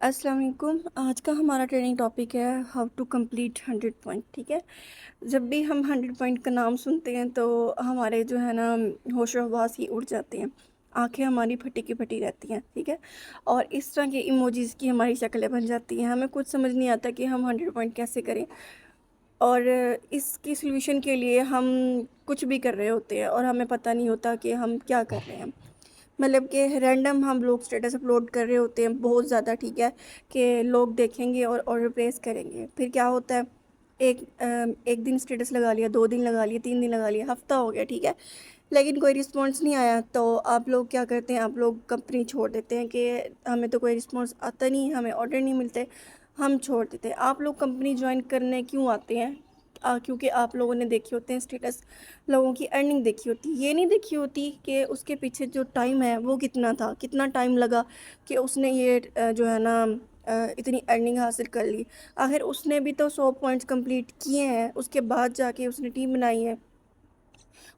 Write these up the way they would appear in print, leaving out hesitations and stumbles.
अस्सलाम वालेकुम। आज का हमारा ट्रेनिंग टॉपिक है हाउ टू कंप्लीट 100 पॉइंट। ठीक है। जब भी हम 100 पॉइंट का नाम सुनते हैं तो हमारे जो है ना होशो हवास ही उड़ जाते हैं, आंखें हमारी फटी की फटी रहती हैं। ठीक है। और इस तरह के इमोजीज़ की हमारी शक्लें बन जाती हैं, हमें कुछ समझ नहीं आता कि हम 100 पॉइंट कैसे करें। और इसकी सॉल्यूशन के लिए हम कुछ भी कर रहे होते हैं और हमें पता नहीं होता कि हम क्या कर रहे हैं। मतलब कि रैंडम हम लोग स्टेटस अपलोड कर रहे होते हैं बहुत ज़्यादा। ठीक है। कि लोग देखेंगे और रिप्लेस करेंगे। फिर क्या होता है, एक दिन स्टेटस लगा लिया, 2 दिन लगा लिया, 3 दिन लगा लिया, हफ्ता हो गया। ठीक है। लेकिन कोई रिस्पॉन्स नहीं आया तो आप लोग क्या करते हैं, आप लोग कंपनी छोड़ देते हैं कि हमें तो कोई रिस्पॉन्स आता नहीं, हमें ऑर्डर नहीं मिलते, हम छोड़ देते हैं। आप लोग कंपनी ज्वाइन करने क्यों आते हैं? क्योंकि आप लोगों ने देखे होते हैं स्टेटस, लोगों की अर्निंग देखी होती, ये नहीं देखी होती कि उसके पीछे जो टाइम है वो कितना था, कितना टाइम लगा कि उसने ये जो है ना इतनी अर्निंग हासिल कर ली। आखिर उसने भी तो 100 पॉइंट्स कंप्लीट किए हैं, उसके बाद जाके उसने टीम बनाई है,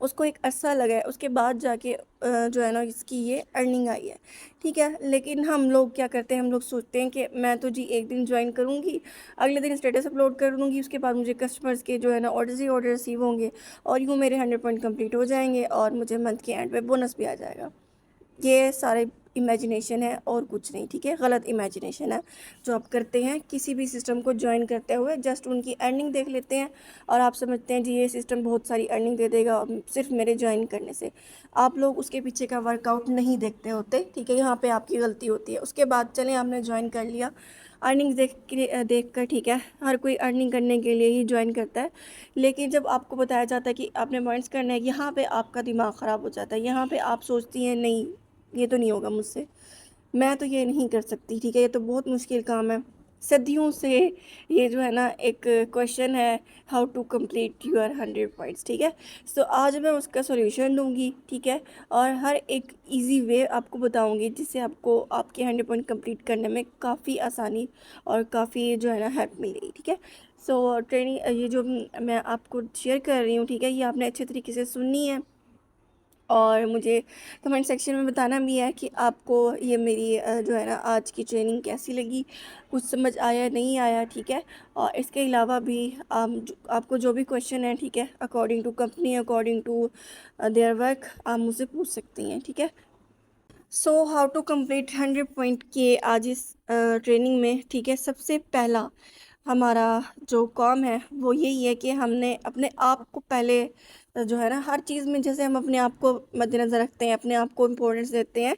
उसको एक अरसा लगा है, उसके बाद जाके जो है ना इसकी ये अर्निंग आई है। ठीक है। लेकिन हम लोग क्या करते हैं, हम लोग सोचते हैं कि मैं तो जी एक दिन ज्वाइन करूँगी, अगले दिन स्टेटस अपलोड कर दूँगी, उसके बाद मुझे कस्टमर्स के जो है ना ऑर्डर ही ऑर्डर रिसीव होंगे और यूँ मेरे 100 पॉइंट कंप्लीट हो जाएंगे और मुझे मंथ के एंड पे बोनस भी आ जाएगा। ये सारे इमेजिनेशन है और कुछ नहीं। ठीक है। गलत इमेजिनेशन है जो आप करते हैं किसी भी सिस्टम को ज्वाइन करते हुए। जस्ट उनकी अर्निंग देख लेते हैं और आप समझते हैं जी ये सिस्टम बहुत सारी अर्निंग दे देगा सिर्फ मेरे ज्वाइन करने से। आप लोग उसके पीछे का वर्कआउट नहीं देखते होते। ठीक है। यहाँ पे आपकी गलती होती है। उसके बाद चलें, आपने ज्वाइन कर लिया, अर्निंग देख कर। ठीक है। हर कोई अर्निंग करने के लिए ही ज्वाइन करता है। लेकिन जब आपको बताया जाता है कि आपने पॉइंट्स करना है, यहाँ पे आपका दिमाग ख़राब हो जाता है। यहाँ पे आप सोचती हैं नहीं, ये तो नहीं होगा मुझसे, मैं तो ये नहीं कर सकती। ठीक है। ये तो बहुत मुश्किल काम है। सदियों से ये जो है ना एक क्वेश्चन है, how to complete your 100 points. ठीक है। सो आज मैं उसका सॉल्यूशन दूंगी। ठीक है। और हर एक इजी वे आपको बताऊंगी जिससे आपको आपके 100 पॉइंट कंप्लीट करने में काफ़ी आसानी और काफ़ी जो है ना हेल्प मिलेगी। ठीक है। सो ट्रेनिंग ये जो मैं आपको शेयर कर रही हूँ, ठीक है, ये आपने अच्छे तरीके से सुननी है और मुझे कमेंट सेक्शन में बताना भी है कि आपको ये मेरी जो है ना आज की ट्रेनिंग कैसी लगी, कुछ समझ आया नहीं आया। ठीक है। और इसके अलावा भी आपको जो भी क्वेश्चन है, ठीक है, according to company, according to their work, आप मुझसे पूछ सकती हैं। ठीक है। So how to complete 100 point के आज इस ट्रेनिंग में, ठीक है, सबसे पहला हमारा जो काम है वो यही है कि हमने अपने आप को पहले जो है ना हर चीज़ में, जैसे हम अपने आप को मद्देनज़र रखते हैं, अपने आप को इम्पोर्टेंस देते हैं,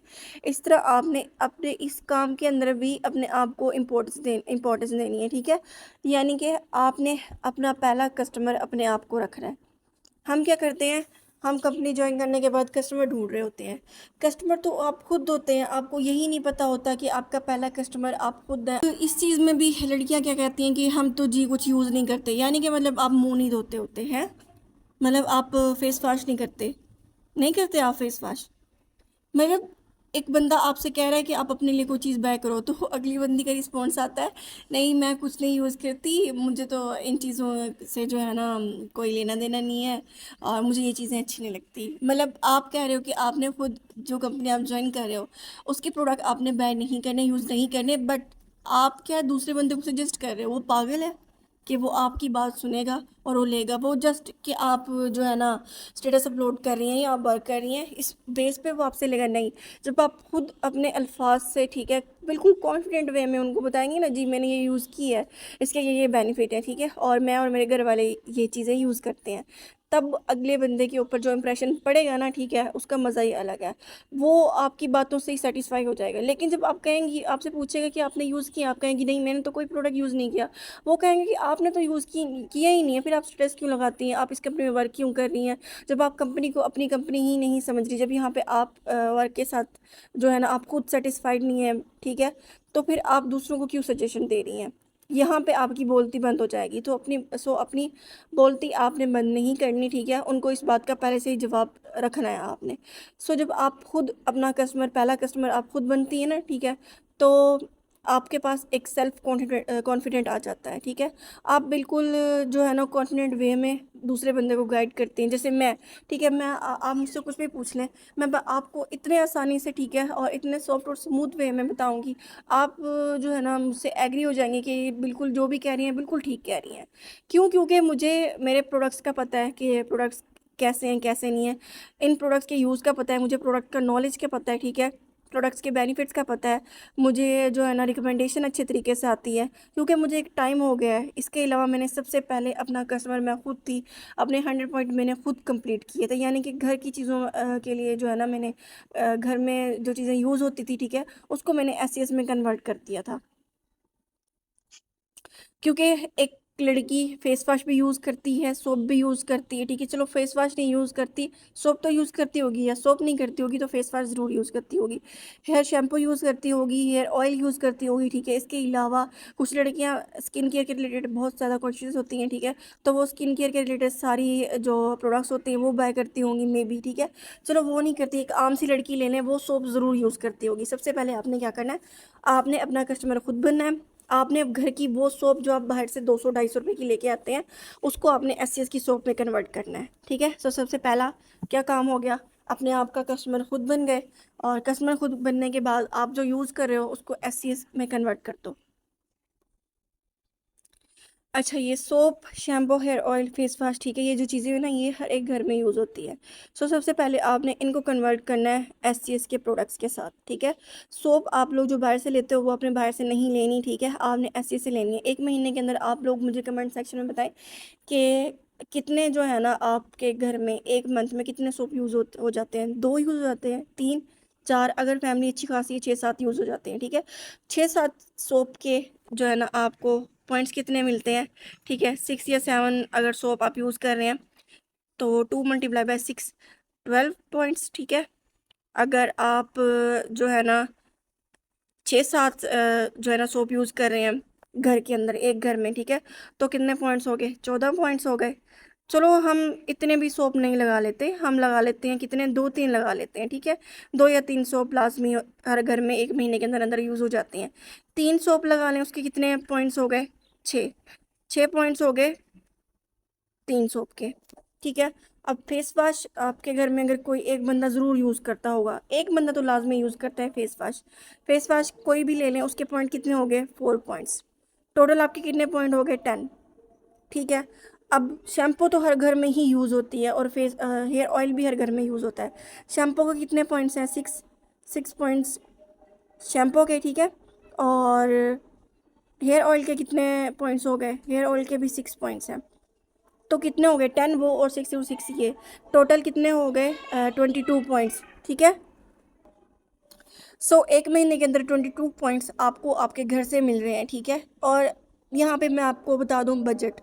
इस तरह आपने अपने इस काम के अंदर भी अपने आप को इम्पोर्टेंस देनी है। ठीक है। यानी कि आपने अपना पहला कस्टमर अपने आप को रखना है। हम क्या करते हैं, हम कंपनी ज्वाइन करने के बाद कस्टमर ढूंढ रहे होते हैं। कस्टमर तो आप खुद होते हैं, आपको यही नहीं पता होता कि आपका पहला कस्टमर आप खुद है। तो इस चीज़ में भी लड़कियां क्या कहती हैं कि हम तो जी कुछ यूज़ नहीं करते, यानी कि मतलब आप मुंह नहीं धोते होते हैं, मतलब आप फेस वॉश नहीं करते, नहीं करते आप फेस वॉश। मतलब एक बंदा आपसे कह रहा है कि आप अपने लिए कोई चीज़ बाय करो तो अगली बंदी का रिस्पॉन्स आता है, नहीं मैं कुछ नहीं यूज़ करती, मुझे तो इन चीज़ों से जो है ना कोई लेना देना नहीं है और मुझे ये चीज़ें अच्छी नहीं लगती। मतलब आप कह रहे हो कि आपने खुद जो कंपनी आप ज्वाइन कर रहे हो उसके प्रोडक्ट आपने बाय नहीं करने, यूज़ नहीं करने, बट आप क्या दूसरे बंदे को सजेस्ट कर रहे हो? वो पागल है कि वो आपकी बात सुनेगा और वो लेगा? वो जस्ट कि आप जो है ना स्टेटस अपलोड कर रही हैं या आप वर्क कर रही हैं इस बेस पे वो आपसे लेगा? नहीं। जब आप खुद अपने अल्फाज से, ठीक है, बिल्कुल कॉन्फिडेंट वे में उनको बताएंगे ना, जी मैंने ये यूज़ की है, इसके ये बेनिफिट है, ठीक है, और मैं और मेरे घर वाले ये चीज़ें यूज़ करते हैं, तब अगले बंदे के ऊपर जो इंप्रेशन पड़ेगा ना, ठीक है, उसका मज़ा ही अलग है। वो आपकी बातों से ही सेटिस्फाई हो जाएगा। लेकिन जब आप कहेंगी, आपसे पूछेगा कि आपने यूज़ किया, आप कहेंगी नहीं मैंने तो कोई प्रोडक्ट यूज़ नहीं किया, वो कहेंगे कि आपने तो यूज़ किया ही नहीं है, फिर आप स्ट्रेस क्यों लगाती हैं, आप इस कंपनी में वर्क क्यों कर रही हैं, जब आप कंपनी को अपनी कंपनी ही नहीं समझ रही, जब यहाँ पे आप वर्क के साथ जो है ना आप खुद सेटिस्फाइड नहीं है, ठीक है, तो फिर आप दूसरों को क्यों सजेशन दे रही हैं? यहाँ पे आपकी बोलती बंद हो जाएगी। तो अपनी बोलती आपने बंद नहीं करनी। ठीक है। उनको इस बात का पहले से ही जवाब रखना है आपने। जब आप खुद अपना कस्टमर, पहला कस्टमर आप खुद बनती है ना, ठीक है, तो आपके पास एक सेल्फ कॉन्फिडेंट आ जाता है, ठीक है। आप बिल्कुल जो है ना कॉन्फिडेंट वे में दूसरे बंदे को गाइड करते हैं। जैसे मैं, ठीक है, आप मुझसे कुछ भी पूछ लें, आपको इतने आसानी से, ठीक है, और इतने सॉफ्ट और स्मूथ वे में बताऊंगी, आप जो है ना मुझसे एग्री हो जाएंगे कि बिल्कुल जो भी कह रही हैं बिल्कुल ठीक कह रही हैं। क्यों? क्योंकि मुझे मेरे प्रोडक्ट्स का पता है कि ये प्रोडक्ट्स कैसे हैं कैसे नहीं है। इन प्रोडक्ट्स के यूज़ का पता है मुझे, प्रोडक्ट का नॉलेज का पता है, ठीक है, प्रोडक्ट्स के बेनिफिट्स का पता है मुझे, जो है ना रिकमेंडेशन अच्छे तरीके से आती है, क्योंकि मुझे एक टाइम हो गया है। इसके अलावा मैंने सबसे पहले अपना कस्टमर मैं खुद थी, अपने 100 पॉइंट मैंने खुद कंप्लीट किए थे, यानी कि घर की चीज़ों के लिए जो है ना मैंने घर में जो चीज़ें यूज़ होती थी, ठीक है, उसको मैंने एसईएस में कन्वर्ट कर दिया था। क्योंकि एक लड़की फेस वॉश भी यूज़ करती है, सोप भी यूज़ करती है, ठीक है, चलो फेस वॉश नहीं यूज़ करती, सोप तो यूज़ करती होगी, या सोप नहीं करती होगी तो फेस वॉश ज़रूर यूज़ करती होगी, हेयर शैम्पू यूज़ करती होगी, हेयर ऑयल यूज़ करती होगी, ठीक है। इसके अलावा कुछ लड़कियां स्किन केयर के रिलेटेड बहुत ज़्यादा कॉन्शियस होती हैं, ठीक है, तो वो स्किन केयर के रिलेटेड सारी जो प्रोडक्ट्स होते हैं वो बाय करती होंगी मे बी, ठीक है। चलो वो नहीं करती, एक आम सी लड़की ले लें, वो सोप ज़रूर यूज़ करती होगी। सबसे पहले आपने क्या करना है, आपने अपना कस्टमर खुद बनना है। आपने अब घर की वो सोप जो आप बाहर से 200-250 रुपए की लेके आते हैं, उसको आपने एससीएस की सोप में कन्वर्ट करना है, ठीक है। तो सबसे पहला क्या काम हो गया, अपने आप का कस्टमर खुद बन गए, और कस्टमर खुद बनने के बाद आप जो यूज़ कर रहे हो उसको एससीएस में कन्वर्ट कर दो। अच्छा, ये soap, shampoo, hair oil, face wash, ठीक है, ये जो चीज़ें हैं ना ये हर एक घर में यूज़ होती है। सो सबसे पहले आपने इनको कन्वर्ट करना है एससीएस के प्रोडक्ट्स के साथ, ठीक है। सोप आप लोग जो बाहर से लेते हो वो अपने बाहर से नहीं लेनी, ठीक है, आपने एससीएस से लेनी है। 1 महीने के अंदर आप लोग मुझे कमेंट सेक्शन में बताएं कि कितने जो है ना आपके घर में एक मंथ में कितने सोप यूज़ हो जाते हैं। 2 यूज़ हो जाते हैं, 3, 4, अगर फैमिली अच्छी खासी है 6-7 यूज़ हो जाते हैं, ठीक है। 6-7 सोप के जो है ना आपको पॉइंट्स कितने मिलते हैं, ठीक है। 6 या 7 अगर सोप आप यूज़ कर रहे हैं तो 2 × 6 12 पॉइंट्स, ठीक है। अगर आप जो है ना 6-7 जो है ना सोप यूज़ कर रहे हैं घर के अंदर, एक घर में, ठीक है, तो कितने पॉइंट्स हो गए, 14 पॉइंट्स हो गए। चलो हम इतने भी सोप नहीं लगा लेते, हम लगा लेते हैं कितने, 2-3 लगा लेते हैं, ठीक है। 2 या 3 सोप लाजमी हर घर में 1 महीने के अंदर अंदर यूज़ हो जाती हैं। 3 सोप लगा लें, उसके कितने पॉइंट्स हो गए, 6। 6 पॉइंट्स हो गए 3 सोप के, ठीक है। अब फेस वॉश आपके घर में अगर कोई एक बंदा ज़रूर यूज़ करता होगा, एक बंदा तो लाजमी यूज़ करता है फेस वॉश। फेस वॉश कोई भी ले लें, उसके पॉइंट कितने हो गए, 4 पॉइंट्स। टोटल आपके कितने पॉइंट हो गए, 10, ठीक है। अब शैम्पू तो हर घर में ही यूज़ होती है, और हेयर ऑयल भी हर घर में यूज़ होता है। शैम्पू के कितने पॉइंट्स हैं, 6 पॉइंट्स शैम्पू के, ठीक है। और हेयर ऑयल के कितने पॉइंट्स हो गए, हेयर ऑयल के भी 6 पॉइंट्स हैं। तो कितने हो गए, 10 वो और 6 ये, टोटल कितने हो गए, 22 पॉइंट्स, ठीक है। सो 1 महीने के अंदर 22 पॉइंट्स आपको आपके घर से मिल रहे हैं, ठीक है। और यहाँ पे मैं आपको बता दूँ बजट,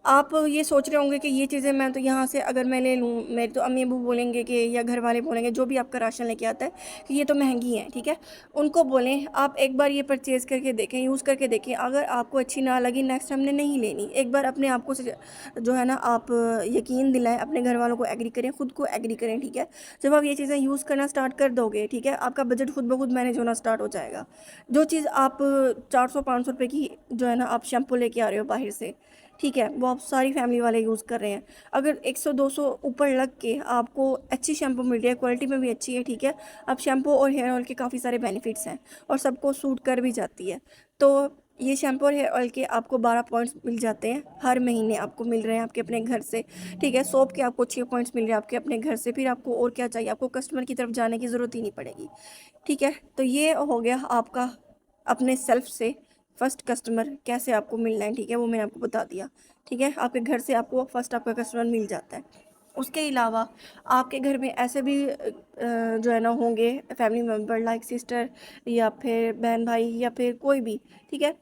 आप ये सोच रहे होंगे कि ये चीज़ें मैं तो यहाँ से अगर मैं ले लूँ, मेरे तो अम्मी अबू बोलेंगे कि, या घर वाले बोलेंगे, जो भी आपका राशन लेके आता है, कि ये तो महंगी है, ठीक है। उनको बोलें आप एक बार ये परचेज़ करके देखें, यूज़ करके देखें, अगर आपको अच्छी ना लगी नेक्स्ट हमने नहीं लेनी। एक बार अपने आप को जो है ना आप यकीन दिलाएं, अपने घर वालों को एग्री करें, ख़ुद को एग्री करें, ठीक है। जब आप ये चीज़ें यूज़ करना स्टार्ट कर दोगे, ठीक है, आपका बजट खुद ब खुद मैनेज होना स्टार्ट हो जाएगा। जो चीज़ आप 400-500 रुपये की जो है ना आप शैम्पू लेके आ रहे हो बाहर से, ठीक है, वो आप सारी फैमिली वाले यूज़ कर रहे हैं, अगर 100-200 ऊपर लग के आपको अच्छी शैम्पू मिल रही है, क्वालिटी में भी अच्छी है, ठीक है। अब शैम्पू और हेयर ऑयल के काफ़ी सारे बेनिफिट्स हैं, और सबको सूट कर भी जाती है। तो ये शैम्पू और हेयर ऑयल के आपको 12 पॉइंट्स मिल जाते हैं, हर महीने आपको मिल रहे हैं आपके अपने घर से, ठीक है। सोप के आपको 6 पॉइंट्स मिल रहे हैं आपके अपने घर से, फिर आपको और क्या चाहिए, आपको कस्टमर की तरफ जाने की ज़रूरत ही नहीं पड़ेगी, ठीक है। तो ये हो गया आपका अपने सेल्फ से फर्स्ट कस्टमर कैसे आपको मिलना है, ठीक है, वो मैंने आपको बता दिया, ठीक है। आपके घर से आपको फर्स्ट आपका कस्टमर मिल जाता है। उसके अलावा आपके घर में ऐसे भी जो है ना होंगे फैमिली मेम्बर, लाइक सिस्टर, या फिर बहन भाई, या फिर कोई भी, ठीक है,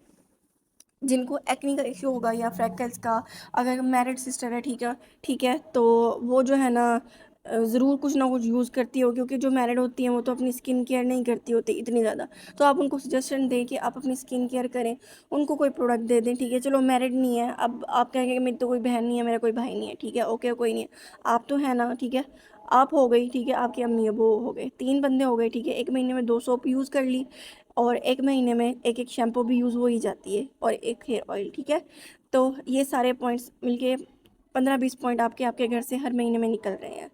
जिनको एक्ने का इश्यू होगा या फ्रैकल्स का। अगर मैरिड सिस्टर है, ठीक है, ठीक है, तो वो जो है ना ज़रूर कुछ ना कुछ यूज़ करती हो, क्योंकि जो मैरिड होती हैं वो तो अपनी स्किन केयर नहीं करती होती इतनी ज़्यादा। तो आप उनको सजेशन दें कि आप अपनी स्किन केयर करें, उनको कोई प्रोडक्ट दे दें, ठीक है। चलो मैरिड नहीं है, अब आप कहेंगे कि मेरी तो कोई बहन नहीं है, मेरा कोई भाई नहीं है, ठीक है, ओके, कोई नहीं है, आप तो है ना, ठीक है। आप हो गई, ठीक है, आपकी अम्मी अबू हो गए, 3 बंदे हो गए, ठीक है। 1 महीने में 2 सोप यूज़ कर ली, और एक महीने में एक एक शैम्पू भी यूज़ हो ही जाती है और एक हेयर ऑयल, ठीक है। तो ये सारे पॉइंट्स मिलके 15-20 पॉइंट आपके आपके घर से हर महीने में निकल रहे हैं,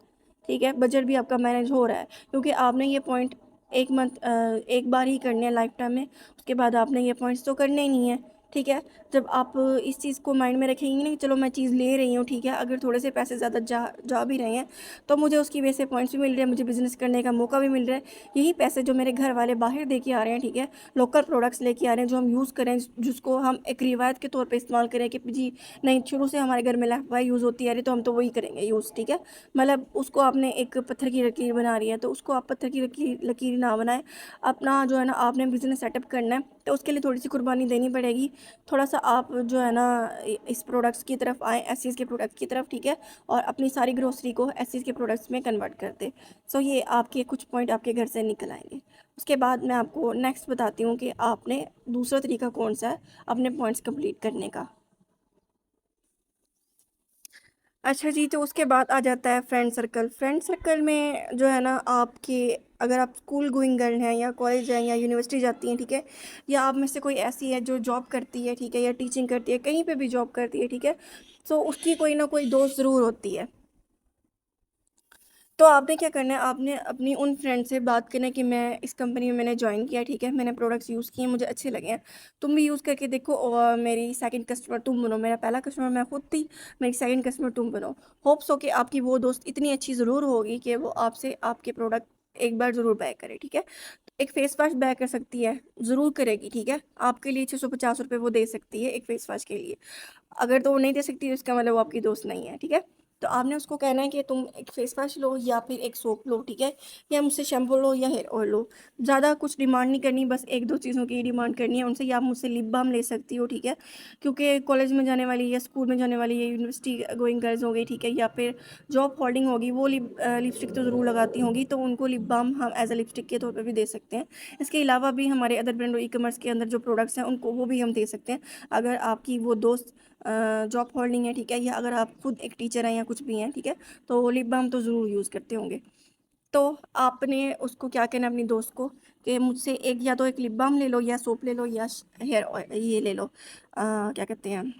ठीक है। बजट भी आपका मैनेज हो रहा है क्योंकि आपने ये पॉइंट एक बार ही करने हैं लाइफ टाइम में, उसके बाद आपने ये पॉइंट्स तो करने ही नहीं है, ठीक है। जब आप इस चीज़ को माइंड में रखेंगे ना कि चलो मैं चीज़ ले रही हूँ, ठीक है, अगर थोड़े से पैसे ज़्यादा जा जा भी रहे हैं तो मुझे उसकी वजह से पॉइंट्स भी मिल रहे हैं, मुझे बिज़नेस करने का मौका भी मिल रहा है। यही पैसे जो मेरे घर वाले बाहर दे के आ रहे हैं, ठीक है, लोकल प्रोडक्ट्स लेके आ रहे हैं जो हम यूज़ करें, जिसको हम एक रिवायत के तौर पे इस्तेमाल करें कि जी नहीं, शुरू से हमारे घर में लाइफबॉय यूज़ होती है, तो हम तो वही करेंगे यूज़, ठीक है। मतलब उसको आपने एक पत्थर की लकीर बना रही है तो उसको आप पत्थर की लकीर ना बनाए। अपना जो है ना आपने बिज़नेस सेटअप करना है तो उसके लिए थोड़ी सी कुर्बानी देनी पड़ेगी। थोड़ा सा आप जो है ना इस प्रोडक्ट्स की तरफ आएँ, एस चीज़ के प्रोडक्ट्स की तरफ, ठीक है, और अपनी सारी ग्रोसरी को एस चीज़ के प्रोडक्ट्स में कन्वर्ट कर दे। सो ये आपके कुछ पॉइंट आपके घर से निकल आएंगे। उसके बाद मैं आपको नेक्स्ट बताती हूँ कि आपने दूसरा तरीका कौन सा है अपने पॉइंट्स कंप्लीट करने का। अच्छा जी, तो उसके बाद आ जाता है फ्रेंड सर्कल। फ्रेंड सर्कल में जो है ना आपके, अगर आप स्कूल गोइंग गर्ल हैं या कॉलेज हैं या यूनिवर्सिटी जाती हैं, ठीक है, या आप में से कोई ऐसी है जो जॉब करती है, ठीक है, या टीचिंग करती है, कहीं पे भी जॉब करती है, ठीक है, तो उसकी कोई ना कोई दोस्त ज़रूर होती है। तो आपने क्या करना है, आपने अपनी उन फ्रेंड से बात करना है कि मैं इस कंपनी में मैंने ज्वाइन किया, ठीक है, मैंने प्रोडक्ट्स यूज़ किए, मुझे अच्छे लगे हैं, तुम भी यूज़ करके देखो और मेरी सेकंड कस्टमर तुम बनो। मेरा पहला कस्टमर मैं खुद थी, मेरी सेकंड कस्टमर तुम बनो। होप्स हो कि आपकी वो दोस्त इतनी अच्छी ज़रूर होगी कि वो आपसे आपके प्रोडक्ट एक बार ज़रूर बाय करे, ठीक है। एक फेस वॉश बाय कर सकती है, ज़रूर करेगी, ठीक है, आपके लिए 650 रुपये वो दे सकती है एक फेस वॉश के लिए। अगर तो वो नहीं दे सकती तो इसका मतलब वो आपकी दोस्त नहीं है, ठीक है। तो आपने उसको कहना है कि तुम एक फेस वॉश लो या फिर एक सोप लो, ठीक है, या मुझसे शैम्पू लो या हेयर ऑयल लो। ज़्यादा कुछ डिमांड नहीं करनी, बस एक दो चीज़ों की डिमांड करनी है उनसे, या आप मुझसे लिप बाम ले सकती हो, ठीक है, क्योंकि कॉलेज में जाने वाली या स्कूल में जाने वाली या यूनिवर्सिटी गोइंग गर्ल्स हो गई, ठीक है, या फिर जॉब होल्डिंग होगी, वो लिपस्टिक तो ज़रूर लगाती होंगी, तो उनको लिप बाम हम एज अ लिपस्टिक के तौर पर भी दे सकते हैं। इसके अलावा भी हमारे अदर ब्रांड और ई कॉमर्स के अंदर जो प्रोडक्ट्स हैं उनको वो भी हम दे सकते हैं। अगर आपकी वो दोस्त जॉब होल्डिंग है, ठीक है, या अगर आप खुद एक टीचर हैं या कुछ भी हैं, ठीक है, तो लिप बाम तो ज़रूर यूज़ करते होंगे। तो आपने उसको क्या कहना है अपनी दोस्त को कि मुझसे एक, या तो एक लिप बाम ले लो या सोप ले लो या हेयर ऑयल ये ले लो, क्या कहते हैं,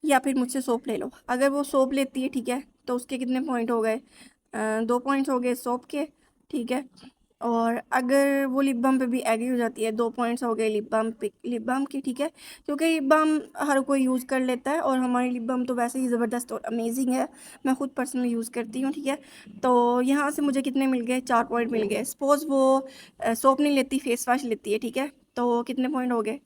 या फिर मुझसे सोप ले लो। अगर वो सोप लेती है, ठीक है, तो उसके कितने पॉइंट हो गए, 2 पॉइंट्स हो गए सोप के, ठीक है। और अगर वो लिप बाम पे भी एग्री हो जाती है, 2 पॉइंट्स हो गए लिप बाम के, ठीक है, क्योंकि लिप बाम हर कोई यूज़ कर लेता है और हमारी लिप बाम तो वैसे ही ज़बरदस्त और अमेजिंग है, मैं खुद पर्सनली यूज़ करती हूँ, ठीक है। तो यहाँ से मुझे कितने मिल गए, 4 पॉइंट मिल गए। सपोज़ वो सोप नहीं लेती, फेस वॉश लेती है, ठीक है, तो कितने पॉइंट हो गए,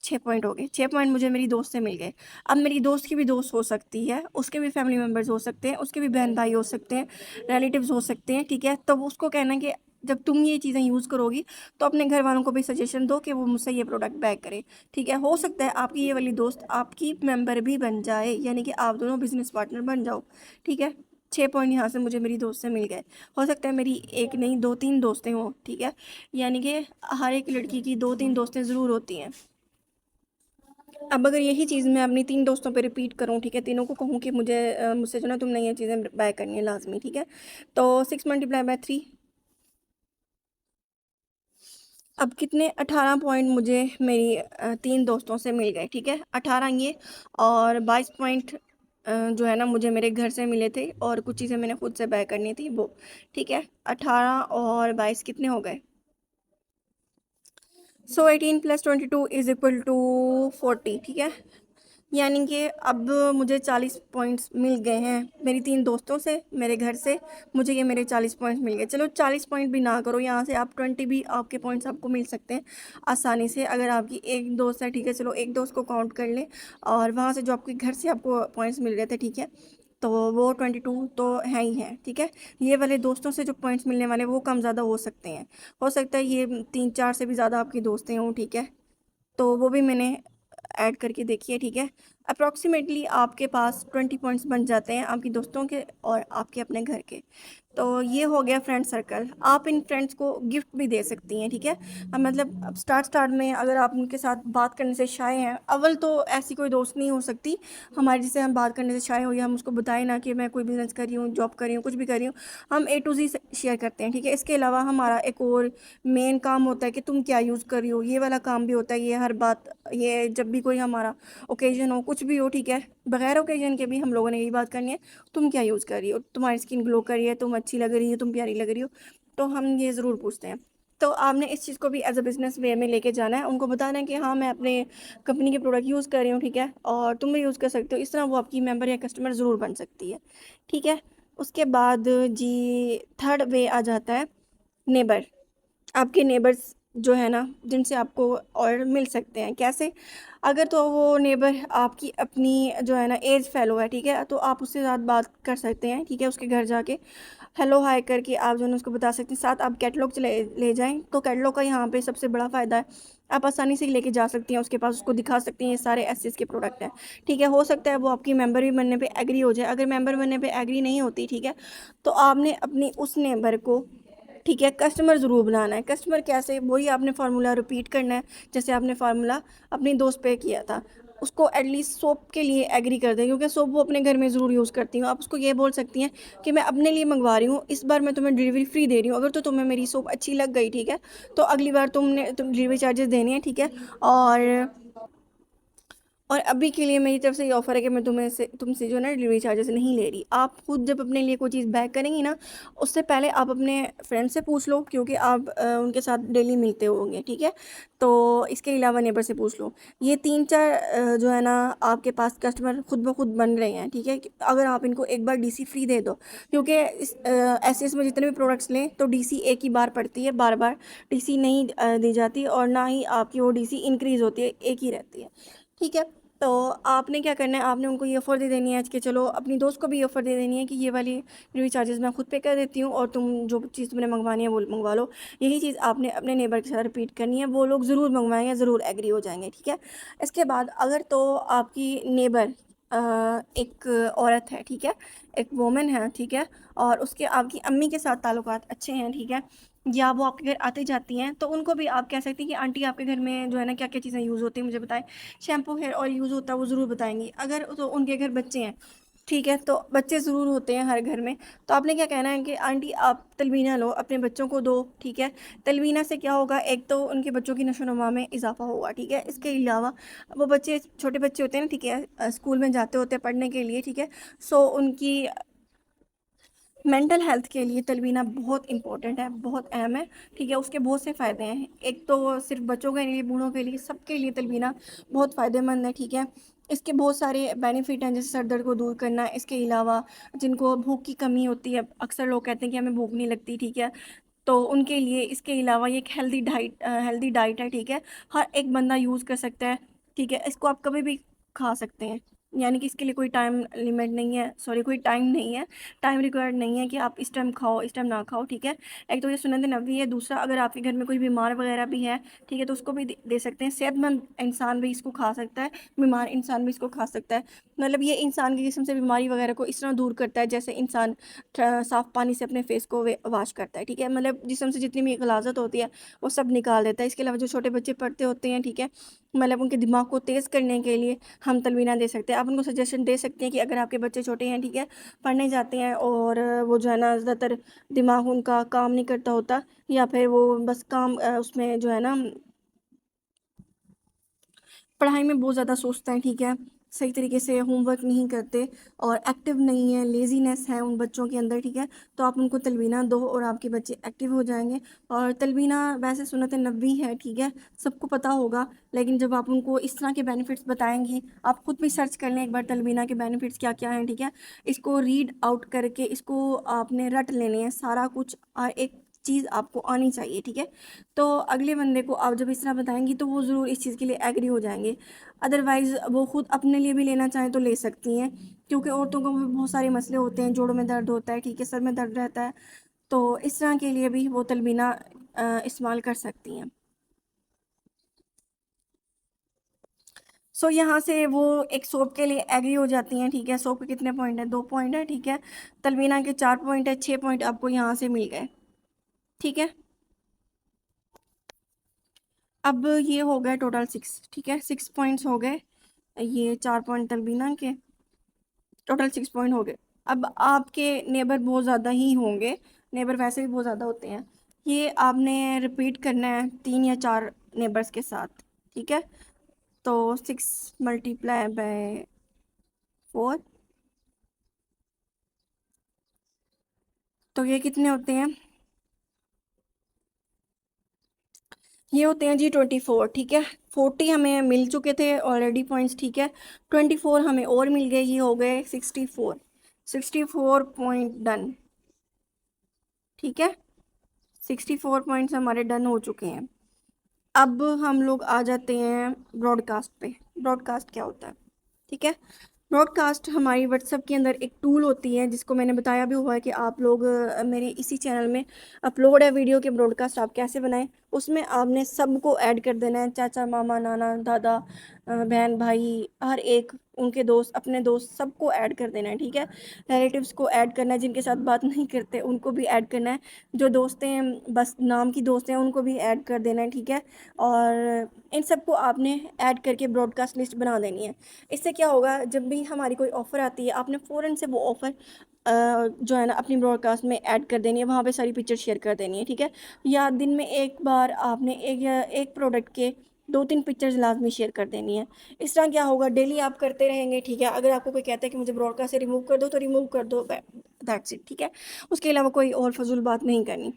6 पॉइंट हो गए। 6 पॉइंट मुझे मेरी दोस्त से मिल गए। अब मेरी दोस्त की भी दोस्त हो सकती है, उसके भी फैमिली मेम्बर्स हो सकते हैं, उसके भी बहन भाई हो सकते हैं, रिलेटिव्स हो सकते हैं, ठीक है। तो वो उसको कहना है कि जब तुम ये चीज़ें यूज़ करोगी तो अपने घर वालों को भी सजेशन दो कि वो मुझसे ये प्रोडक्ट बाय करें, ठीक है। हो सकता है आपकी ये वाली दोस्त आपकी मेम्बर भी बन जाए, यानी कि आप दोनों बिजनेस पार्टनर बन जाओ, ठीक है। 6 पॉइंट यहाँ से मुझे मेरी दोस्त से मिल गए। हो सकता है मेरी एक नहीं 2-3 दोस्तें हों, ठीक है, यानी कि हर एक लड़की की 2-3 दोस्तें ज़रूर होती हैं। अब अगर यही चीज़ मैं अपनी 3 दोस्तों पे रिपीट करूँ, ठीक है, तीनों को कहूँ कि मुझसे जो ना तुमने ये चीज़ें बाय करनी है लाज़मी, ठीक है, तो 6 मल्टीप्लाई बाय 3, अब कितने 18 पॉइंट मुझे मेरी 3 दोस्तों से मिल गए, ठीक है, 18 ये, और 22 पॉइंट जो है ना मुझे मेरे घर से मिले थे और कुछ चीज़ें मैंने खुद से बाय करनी थी वो, ठीक है। 18 और 22 कितने हो गए, सो 18 + 22 इज़ इक्वल टू 40, ठीक है। यानी कि अब मुझे 40 पॉइंट्स मिल गए हैं मेरी 3 दोस्तों से, मेरे घर से मुझे ये मेरे 40 पॉइंट्स मिल गए। चलो 40 पॉइंट भी ना करो, यहाँ से आप 20 भी आपके पॉइंट्स आपको मिल सकते हैं आसानी से, अगर आपकी एक दोस्त है, ठीक है, चलो एक दोस्त को काउंट कर लें, और वहाँ से जो आपके घर से आपको पॉइंट्स मिल रहे थे, ठीक है, तो वो 22 तो है ही है, ठीक है। ये वाले दोस्तों से जो पॉइंट्स मिलने वाले वो कम ज़्यादा हो सकते हैं, हो सकता है ये 3-4 से भी ज़्यादा आपकी दोस्तें हों, ठीक है, तो वो भी मैंने ऐड करके देखी है, ठीक है। अप्रॉक्सीमेटली आपके पास 20 पॉइंट्स बन जाते हैं आपकी दोस्तों के और आपके अपने घर के। तो ये हो गया फ्रेंड सर्कल। आप इन फ्रेंड्स को गिफ्ट भी दे सकती हैं, ठीक है। मतलब अब स्टार्ट स्टार्ट में अगर आप उनके साथ बात करने से शाय हैं, अव्वल तो ऐसी कोई दोस्त नहीं हो सकती हमारी जिससे हम बात करने से शाय हो, या हम उसको बताएं ना कि मैं कोई बिजनेस कर रही हूँ, जॉब कर रही हूँ, कुछ भी कर रही हूँ। हम ए टू जी शेयर करते हैं, ठीक है। इसके अलावा हमारा एक और मेन काम होता है कि तुम क्या यूज़ कर रही हो, ये वाला काम भी होता है। ये हर बात, ये जब भी कोई हमारा ओकेजन हो, कुछ भी हो, ठीक है, बगैर ओकेजन के भी हम लोगों ने यही बात करनी है, तुम क्या यूज़ कर रही हो, तुम्हारी स्किन ग्लो कर रही है, तुम अच्छी लग रही हो, तुम प्यारी लग रही हो। तो हम ये ज़रूर पूछते हैं। तो आपने इस चीज़ को भी एज अ बिज़नेस वे में लेके जाना है, उनको बताना है कि हाँ मैं अपने कंपनी के प्रोडक्ट यूज़ कर रही हूँ, ठीक है, और तुम भी यूज़ कर सकते हो। इस तरह वो आपकी मेंबर या कस्टमर ज़रूर बन सकती है, ठीक है। उसके बाद जी थर्ड वे आ जाता है नेबर। आपके नेबर्स जो है ना, जिनसे आपको और मिल सकते हैं, कैसे? अगर तो वो नेबर आपकी अपनी जो है ना एज फेलो है, ठीक है, तो आप उससे साथ बात कर सकते हैं, ठीक है। उसके घर जाके हेलो हाय करके आप जो है ना उसको बता सकते हैं। साथ आप कैटलॉग चले ले जाएं, तो कैटलॉग का यहाँ पे सबसे बड़ा फ़ायदा है, आप आसानी से लेके जा सकती हैं उसके पास, उसको दिखा सकती हैं ये सारे एस के प्रोडक्ट हैं, ठीक है। हो सकता है वो आपकी मेंबर भी बनने पे एग्री हो जाए। अगर मेंबर बनने पे एग्री नहीं होती, ठीक है, तो आपने अपनी उस नेबर को, ठीक है, कस्टमर ज़रूर बनाना है। कस्टमर कैसे? वही आपने फार्मूला रिपीट करना है, जैसे आपने फार्मूला अपनी दोस्त पे किया था। उसको एटलीस्ट सोप के लिए एग्री कर दें, क्योंकि सोप वो अपने घर में ज़रूर यूज़ करती हूँ। आप उसको ये बोल सकती हैं कि मैं अपने लिए मंगवा रही हूँ, इस बार मैं तुम्हें डिलीवरी फ्री दे रही हूँ, अगर तो तुम्हें मेरी सोप अच्छी लग गई, ठीक है, तो अगली बार तुम डिलीवरी चार्जेस देने हैं, ठीक है। और अभी के लिए मेरी तरफ से ये ऑफ़र है कि मैं तुमसे जो है ना डिलीवरी चार्जेस नहीं ले रही। आप खुद जब अपने लिए कोई चीज़ बैक करेंगी ना, उससे पहले आप अपने फ्रेंड से पूछ लो, क्योंकि आप उनके साथ डेली मिलते होंगे, ठीक है। तो इसके अलावा नेबर से पूछ लो। ये 3-4 जो है ना आपके पास कस्टमर खुद ब खुद बन रहे हैं, ठीक है। अगर आप इनको एक बार डीसी फ्री दे दो, क्योंकि इस एसएस में जितने भी प्रोडक्ट्स लें तो डीसी एक ही बार पड़ती है, बार बार डीसी नहीं दी जाती, और ना ही आपकी वो डीसी इंक्रीज़ होती है, एक ही रहती है, ठीक है। तो आपने क्या करना है, आपने उनको ये ऑफ़र दे देनी है आज कि चलो अपनी दोस्त को भी ये ऑफ़र दे देनी है कि ये वाली डिलीवरी चार्जेस मैं खुद पे कर देती हूँ, और तुम जो चीज़ तुमने मंगवानी है वो मंगवा लो। यही चीज़ आपने अपने नेबर के साथ रिपीट करनी है, वो लोग ज़रूर मंगवाएंगे, ज़रूर एग्री हो जाएंगे, ठीक है। इसके बाद अगर तो आपकी नेबर एक औरत है, ठीक है, एक वोमन है, ठीक है, और उसके आपकी अम्मी के साथ ताल्लुकात अच्छे हैं, ठीक है, या वो आपके घर आती जाती हैं, तो उनको भी आप कह सकती हैं कि आंटी आपके घर में जो है ना क्या क्या चीज़ें यूज़ होती हैं मुझे बताएं। शैम्पू हेयर ऑयल यूज़ होता है वो ज़रूर बताएंगी। अगर तो उनके घर बच्चे हैं, ठीक है, तो बच्चे ज़रूर होते हैं हर घर में, तो आपने क्या कहना है कि आंटी आप तलबीना लो, अपने बच्चों को दो, ठीक है। तलबीना से क्या होगा, एक तो उनके बच्चों की नशोनुमा में इजाफा होगा, ठीक है। इसके अलावा वो बच्चे छोटे बच्चे होते हैं ना, ठीक है, स्कूल में जाते होते हैं पढ़ने के लिए, ठीक है। सो उनकी मेंटल हेल्थ के लिए तलबीना बहुत इंपॉर्टेंट है, बहुत अहम है, ठीक है। उसके बहुत से फ़ायदे हैं, एक तो सिर्फ बच्चों के लिए, बूढ़ों के लिए, सबके लिए तलबीना बहुत फ़ायदेमंद है, ठीक है। इसके बहुत सारे बेनिफिट हैं, जैसे सर दर्द को दूर करना। इसके अलावा जिनको भूख की कमी होती है, अक्सर लोग कहते हैं कि हमें भूख नहीं लगती, ठीक है, तो उनके लिए इसके अलावा ये एक हेल्दी डाइट है, ठीक है। हर एक बंदा यूज़ कर सकता है, ठीक है। इसको आप कभी भी खा सकते हैं, यानी कि इसके लिए कोई टाइम लिमिट नहीं है, सॉरी, कोई टाइम नहीं है, टाइम रिक्वायर्ड नहीं है कि आप इस टाइम खाओ इस टाइम ना खाओ, ठीक है। एक तो ये सुन्नत नबवी है, दूसरा अगर आपके घर में कोई बीमार वगैरह भी है, ठीक है, तो उसको भी दे सकते हैं। सेहतमंद इंसान भी इसको खा सकता है, बीमार इंसान भी इसको खा सकता है। मतलब ये इंसान के जिस्म से बीमारी वगैरह को इस तरह दूर करता है जैसे इंसान साफ़ पानी से अपने फेस को वॉश करता है, ठीक है। मतलब जिस्म से जितनी भी गलाजत होती है वो सब निकाल देता है। इसके अलावा जो छोटे बच्चे पढ़ते होते हैं, ठीक है, मतलब उनके दिमाग को तेज़ करने के लिए हम तलवीना दे सकते हैं। आप उनको सजेशन दे सकते हैं कि अगर आपके बच्चे छोटे हैं, ठीक है, पढ़ने जाते हैं, और वो जो है ना ज़्यादातर दिमाग उनका काम नहीं करता होता, या फिर वो बस काम उसमें जो है ना पढ़ाई में बहुत ज़्यादा सोचते हैं, ठीक है, सही तरीके से होमवर्क नहीं करते और एक्टिव नहीं है, लेज़ीनेस है उन बच्चों के अंदर, ठीक है, तो आप उनको तलबीना दो और आपके बच्चे एक्टिव हो जाएंगे। और तलबीना वैसे सुन्नत नबवी है, ठीक है, सबको पता होगा, लेकिन जब आप उनको इस तरह के बेनिफिट्स बताएंगी, आप खुद भी सर्च कर लें एक बार तलबीना के बेनिफिट्स क्या क्या हैं, ठीक है। इसको रीड आउट करके इसको आपने रट लेने हैं सारा कुछ, एक चीज़ आपको आनी चाहिए, ठीक है। तो अगले बंदे को आप जब इस तरह बताएंगी तो वो ज़रूर इस चीज़ के लिए एग्री हो जाएंगे। अदरवाइज़ वो खुद अपने लिए भी लेना चाहें तो ले सकती हैं, क्योंकि औरतों को भी बहुत सारे मसले होते हैं, जोड़ों में दर्द होता है, ठीक है, सर में दर्द रहता है, तो इस तरह के लिए भी वो तलबीना इस्तेमाल कर सकती हैं। सो यहाँ से वो एक सोप के लिए एग्री हो जाती हैं, ठीक है। सोप के कितने पॉइंट है, 2 पॉइंट है, ठीक है। तलवीना के 4 पॉइंट है, 6 पॉइंट आपको यहाँ से मिल गए, ठीक है। अब ये हो गए टोटल 6, ठीक है, 6 पॉइंट्स हो गए। ये 4 पॉइंट तलवीना के, टोटल 6 पॉइंट हो गए। अब आपके नेबर बहुत ज़्यादा ही होंगे, नेबर वैसे भी बहुत ज़्यादा होते हैं। ये आपने रिपीट करना है 3 या 4 नेबर्स के साथ, ठीक है। तो 6 × 4, तो ये कितने होते हैं, ये होते हैं जी 24, ठीक है। 40 हमें मिल चुके थे ऑलरेडी पॉइंट्स, ठीक है। 24 हमें और मिल गए, ये हो गए 64, 64 पॉइंट डन, ठीक है। 64 पॉइंट्स हमारे डन हो चुके हैं। अब हम लोग आ जाते हैं ब्रॉडकास्ट पे। ब्रॉडकास्ट क्या होता है, ठीक है। ब्रॉडकास्ट हमारी व्हाट्सएप के अंदर एक टूल होती है, जिसको मैंने बताया भी हुआ है कि आप लोग मेरे इसी चैनल में अपलोड है वीडियो के ब्रॉडकास्ट आप कैसे बनाएं। उसमें आपने सबको ऐड कर देना है, चाचा मामा नाना दादा बहन भाई, हर एक उनके दोस्त अपने दोस्त सबको ऐड कर देना है, ठीक है। रिलेटिव्स को ऐड करना है, जिनके साथ बात नहीं करते उनको भी ऐड करना है, जो दोस्त हैं बस नाम की दोस्त हैं उनको भी ऐड कर देना है, ठीक है। और इन सबको आपने ऐड करके ब्रॉडकास्ट लिस्ट बना देनी है। इससे क्या होगा, जब भी हमारी कोई ऑफ़र आती है आपने फ़ौरन से वो ऑफ़र जो है ना अपनी ब्रॉडकास्ट में ऐड कर देनी है, वहाँ पे सारी पिक्चर शेयर कर देनी है, ठीक है। या दिन में एक बार आपने एक प्रोडक्ट के 2-3 पिक्चर्स लाजमी शेयर कर देनी है। इस तरह क्या होगा, डेली आप करते रहेंगे, ठीक है। अगर आपको कोई कहता है कि मुझे ब्रॉडकास्ट से रिमूव कर दो तो रिमूव कर दो, दैट्स इट, ठीक है। उसके अलावा कोई और फजूल बात नहीं करनी।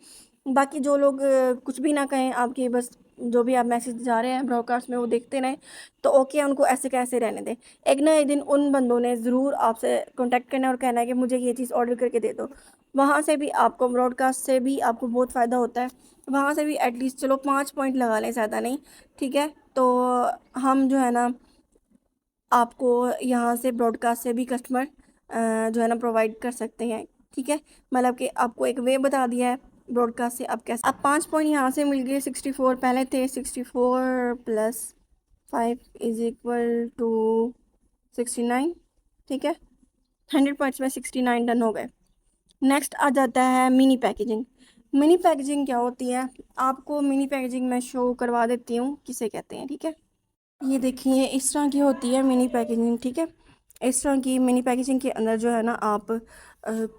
बाकी जो लोग कुछ भी ना कहें आपके, बस जो भी आप मैसेज जा रहे हैं ब्रॉडकास्ट में वो देखते रहें, तो ओके, उनको ऐसे कैसे रहने दें। एक ना एक दिन उन बंदों ने ज़रूर आपसे कांटेक्ट करना है और कहना है कि मुझे ये चीज़ ऑर्डर करके दे दो। वहाँ से भी आपको ब्रॉडकास्ट से भी आपको बहुत फ़ायदा होता है। वहाँ से भी एटलीस्ट चलो 5 पॉइंट लगा लें, ज़्यादा नहीं, ठीक है। तो हम जो है ना आपको यहाँ से ब्रॉडकास्ट से भी कस्टमर जो है ना प्रोवाइड कर सकते हैं, ठीक है। मतलब कि आपको एक वे बता दिया है ब्रॉडकास्ट से आप कैसे, अब 5 पॉइंट यहाँ से मिल गए। 64 पहले थे, 64 + 5 = 69, ठीक है। 100 पॉइंट्स में 69 डन हो गए। नेक्स्ट आ जाता है मिनी पैकेजिंग। मिनी पैकेजिंग क्या होती है, आपको मिनी पैकेजिंग मैं शो करवा देती हूँ किसे कहते हैं, ठीक है। ये देखिए इस तरह की होती है मिनी पैकेजिंग, ठीक है। इस तरह की मिनी पैकेजिंग के अंदर जो है ना आप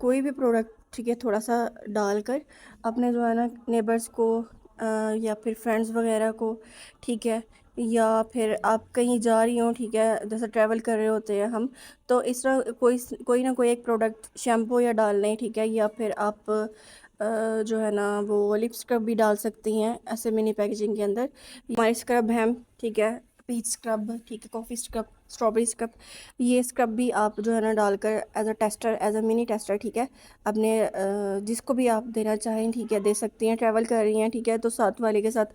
कोई भी प्रोडक्ट, ठीक है, थोड़ा सा डालकर अपने जो है ना नेबर्स को या फिर फ्रेंड्स वगैरह को, ठीक है, या फिर आप कहीं जा रही हो, ठीक है, जैसे ट्रैवल कर रहे होते हैं हम, तो इस तरह कोई कोई ना कोई एक प्रोडक्ट शैम्पू या डाल लें, ठीक है। या फिर आप जो है ना वो लिप स्क्रब भी डाल सकती हैं ऐसे मिनी पैकेजिंग के अंदर। हमारे स्क्रब हैं, ठीक है, पीच स्क्रब, ठीक है, कॉफ़ी स्क्रब, स्ट्रॉबेरी स्क्रब, ये स्क्रब भी आप जो है ना डालकर as a tester, as a mini tester, ठीक है, अपने जिसको भी आप देना चाहें, ठीक है, दे सकती हैं। ट्रैवल कर रही हैं, ठीक है, तो साथ वाले के साथ,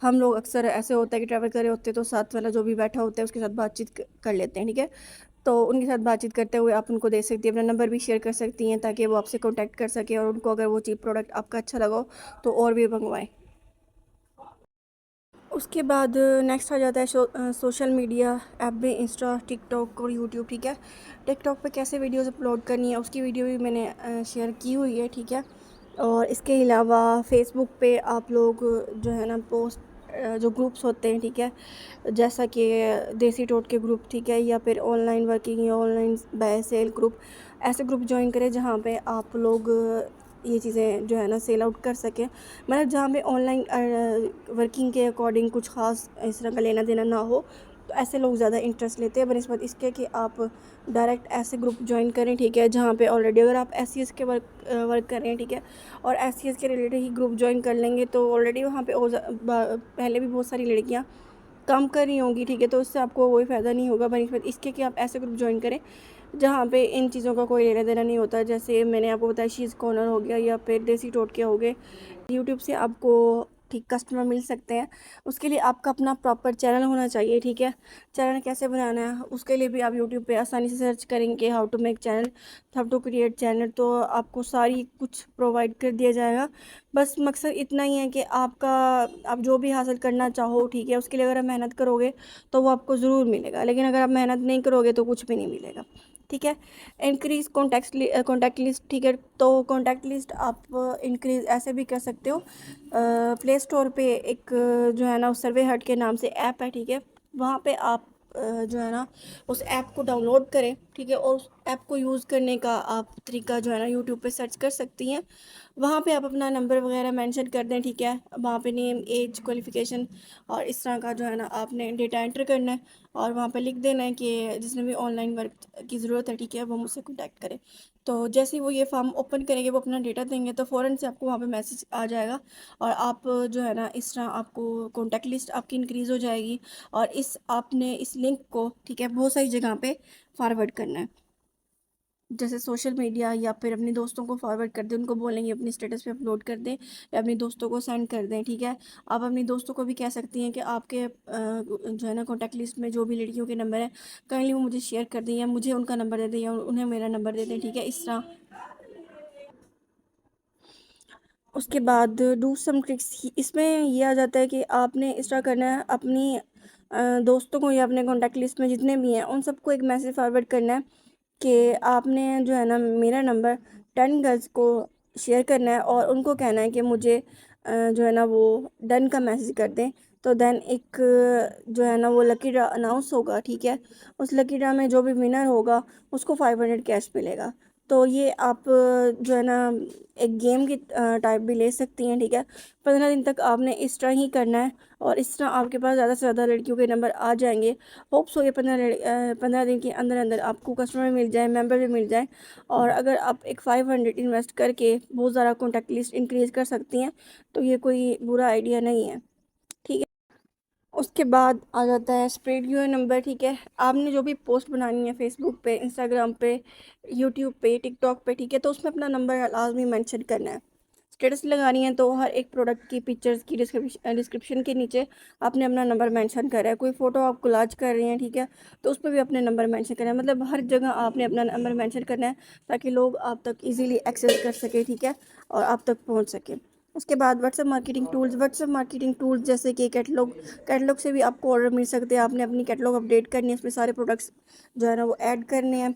हम लोग अक्सर ऐसे होता है कि ट्रैवल कर रहे होते हैं तो साथ वाला जो भी बैठा होता है उसके साथ बातचीत कर लेते हैं, ठीक है। तो उनके साथ बातचीत करते हुए आप उनको दे सकती हैं, अपना नंबर भी शेयर कर सकती हैं ताकि वो आपसे कॉन्टैक्ट कर सकें और उनको अगर वो चीप प्रोडक्ट आपका अच्छा लगा हो तो और भी मंगवाएं। उसके बाद नेक्स्ट आ जाता है सोशल मीडिया ऐप में, इंस्टा, टिकटॉक और यूट्यूब, ठीक है। टिकटॉक पे कैसे वीडियोस अपलोड करनी है उसकी वीडियो भी मैंने शेयर की हुई है, ठीक है। और इसके अलावा फेसबुक पे आप लोग जो है ना पोस्ट जो ग्रुप्स होते हैं, ठीक है, जैसा कि देसी टोट के ग्रुप, ठीक है, या फिर ऑनलाइन वर्किंग या ऑनलाइन बाय सेल ग्रुप, ऐसे ग्रुप ज्वाइन करें जहाँ पे आप लोग ये चीज़ें जो है ना सेल आउट कर सकें। मतलब जहाँ पे ऑनलाइन वर्किंग के अकॉर्डिंग कुछ ख़ास इस तरह का लेना देना ना हो, तो ऐसे लोग ज़्यादा इंटरेस्ट लेते हैं बनस्बत इसके कि आप डायरेक्ट ऐसे ग्रुप ज्वाइन करें, ठीक है, जहाँ पे ऑलरेडी अगर आप एस के वर्क कर रहे हैं, ठीक है, और एस के रिलेटेड ही ग्रुप ज्वाइन कर लेंगे तो ऑलरेडी वहाँ पे पहले भी बहुत सारी लड़कियाँ काम कर रही होंगी, ठीक है, तो उससे आपको कोई फ़ायदा नहीं होगा बनस्बत इसके कि आप ऐसे ग्रुप ज्वाइन करें जहाँ पे इन चीज़ों का कोई लेना देना नहीं होता। जैसे मैंने आपको बताया शीज़ कॉर्नर हो गया या फिर देसी टोटके हो गए। यूट्यूब से आपको ठीक कस्टमर मिल सकते हैं, उसके लिए आपका अपना प्रॉपर चैनल होना चाहिए, ठीक है। चैनल कैसे बनाना है उसके लिए भी आप यूट्यूब पे आसानी से सर्च करेंगे how to make channel, how to create channel, तो आपको सारी कुछ प्रोवाइड कर दिया जाएगा। बस मकसद इतना ही है कि आपका, आप जो भी हासिल करना चाहो, ठीक है, उसके लिए अगर आप मेहनत करोगे तो वो आपको ज़रूर मिलेगा, लेकिन अगर आप मेहनत नहीं करोगे तो कुछ भी नहीं मिलेगा, ठीक है। इंक्रीज़ कॉन्टैक्ट लिस्ट, ठीक है। तो कॉन्टैक्ट लिस्ट आप इंक्रीज़ ऐसे भी कर सकते हो। प्ले स्टोर पे एक जो है ना सर्वे हट के नाम से ऐप है, ठीक है। वहाँ पे आप जो है ना उस ऐप को डाउनलोड करें, ठीक है, और उस ऐप को यूज़ करने का आप तरीका जो है ना यूट्यूब पे सर्च कर सकती हैं। वहाँ पे आप अपना नंबर वगैरह मेंशन कर दें, ठीक है। वहाँ पे नेम, एज, क्वालिफ़िकेशन और इस तरह का जो है ना आपने डेटा एंटर करना है, और वहाँ पे लिख देना है कि जिसने भी ऑनलाइन वर्क की ज़रूरत है, ठीक है, वो मुझसे कॉन्टैक्ट करे। तो जैसे ही वो ये फॉर्म ओपन करेंगे, वो अपना डेटा देंगे, तो फ़ौरन से आपको वहाँ पे मैसेज आ जाएगा, और आप जो है ना इस तरह आपको कॉन्टैक्ट लिस्ट आपकी इंक्रीज़ हो जाएगी। और इस आपने इस लिंक को, ठीक है, बहुत सारी जगह पे फॉरवर्ड करना है, जैसे सोशल मीडिया, या फिर अपने दोस्तों को फॉरवर्ड कर दें, उनको बोलेंगे अपनी स्टेटस पे अपलोड कर दें, या अपने दोस्तों को सेंड कर दें, ठीक है। आप अपने दोस्तों को भी कह सकती हैं कि आपके जो है ना कॉन्टैक्ट लिस्ट में जो भी लड़कियों के नंबर है, काइंडली वो मुझे शेयर कर दें, या मुझे उनका नंबर दे दें, या उन्हें मेरा नंबर दे दें, ठीक है, इस तरह। उसके बाद डू सम ट्रिक्स, इसमें ये आ जाता है कि आपने इस तरह करना है, अपनी दोस्तों को या अपने कॉन्टैक्ट लिस्ट में जितने भी हैं उन सबको एक मैसेज फॉरवर्ड करना है कि आपने जो है ना मेरा नंबर 10 गर्ल्स को शेयर करना है, और उनको कहना है कि मुझे जो है ना वो डन का मैसेज कर दें। तो देन एक जो है ना वो लकी ड्रा अनाउंस होगा, ठीक है। उस लकी ड्रा में जो भी विनर होगा उसको 500 कैश मिलेगा। तो ये आप जो है ना एक गेम की टाइप भी ले सकती हैं, ठीक है। 15 दिन तक आपने इस तरह ही करना है, और इस तरह आपके पास ज़्यादा से ज़्यादा लड़कियों के नंबर आ जाएंगे। होप सो ये 15 दिन के अंदर अंदर आपको कस्टमर मिल जाए, मेंबर भी मिल जाए। और अगर आप एक 500 इन्वेस्ट करके बहुत ज़्यादा कॉन्टैक्ट लिस्ट इंक्रीज़ कर सकती हैं, तो ये कोई बुरा आइडिया नहीं है, ठीक है। उसके बाद आ जाता है स्प्रेड योर नंबर, ठीक है। आपने जो भी पोस्ट बनानी है फेसबुक पे, इंस्टाग्राम पे, यूट्यूब पे, टिकटॉक पे, ठीक है, तो उसमें अपना नंबर लाजमी मेंशन करना है। स्टेटस लगानी है तो हर एक प्रोडक्ट की पिक्चर्स की डिस्क्रिप्शन के नीचे आपने अपना नंबर मेंशन करा है। कोई फ़ोटो आप कोलाज कर रहे हैं, ठीक है, तो उस पर भी अपने नंबर मेंशन करना है। मतलब हर जगह आपने अपना नंबर मेंशन करना है, ताकि लोग आप तक इजीली एक्सेस कर सके, ठीक है, और आप तक पहुंच सके। उसके बाद व्हाट्सएप मार्केटिंग टूल्स जैसे कि कैटलॉग से भी आपको ऑर्डर मिल सकते हैं। आपने अपनी कैटलॉग अपडेट करनी है, उसमें सारे प्रोडक्ट्स जो है ना वो ऐड करने हैं,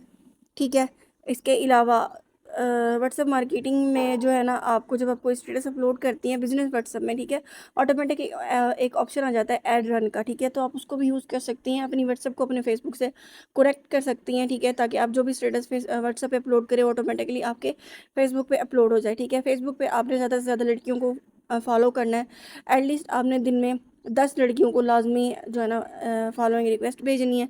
ठीक है। इसके अलावा व्हाट्सएप मार्केटिंग में जो है ना आपको, जब आप कोई स्टेटस अपलोड करती हैं बिजनेस व्हाट्सएप में, ठीक है, ऑटोमेटिक एक ऑप्शन आ जाता है ऐड रन का, ठीक है। तो आप उसको भी यूज़ कर सकती हैं, अपनी व्हाट्सएप को अपने फेसबुक से कनेक्ट कर सकती हैं, ठीक है, ताकि आप जो भी स्टेटस व्हाट्सएप पे अपलोड करें ऑटोमेटिकली आपके फेसबुक पे अपलोड हो जाए, ठीक है। फेसबुक पे आपने ज़्यादा से ज़्यादा लड़कियों को फॉलो करना है। एटलीस्ट आपने दिन में 10 लड़कियों को लाजमी जो है ना फॉलोइंग रिक्वेस्ट भेजनी है,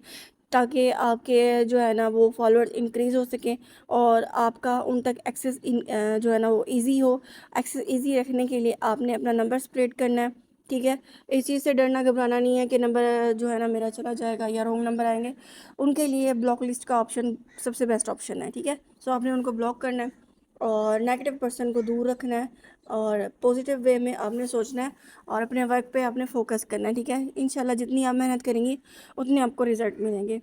ताकि आपके जो है ना वो फॉलोअर्स इंक्रीज़ हो सकें, और आपका उन तक एक्सेस जो है ना वो इजी हो। एक्सेस इजी रखने के लिए आपने अपना नंबर स्प्रेड करना है, ठीक है। इस चीज़ से डरना घबराना नहीं है कि नंबर जो है ना मेरा चला जाएगा या रॉन्ग नंबर आएंगे। उनके लिए ब्लॉक लिस्ट का ऑप्शन सबसे बेस्ट ऑप्शन है, ठीक है। सो आपने उनको ब्लॉक करना है, और नेगेटिव पर्सन को दूर रखना है, और पॉजिटिव वे में आपने सोचना है, और अपने वर्क पे आपने फोकस करना है, ठीक है। इंशाल्लाह जितनी आप मेहनत करेंगी उतने आपको रिज़ल्ट मिलेंगे,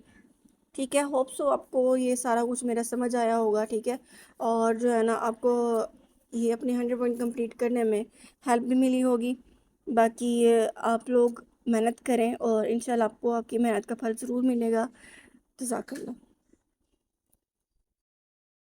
ठीक है। होप सो आपको ये सारा कुछ मेरा समझ आया होगा, ठीक है। और जो है ना आपको ये अपने 100 पॉइंट कंप्लीट करने में हेल्प भी मिली होगी। बाकी आप लोग मेहनत करें, और इंशाल्लाह आपको आपकी मेहनत का फल ज़रूर मिलेगा। जज़ाकल्लाह।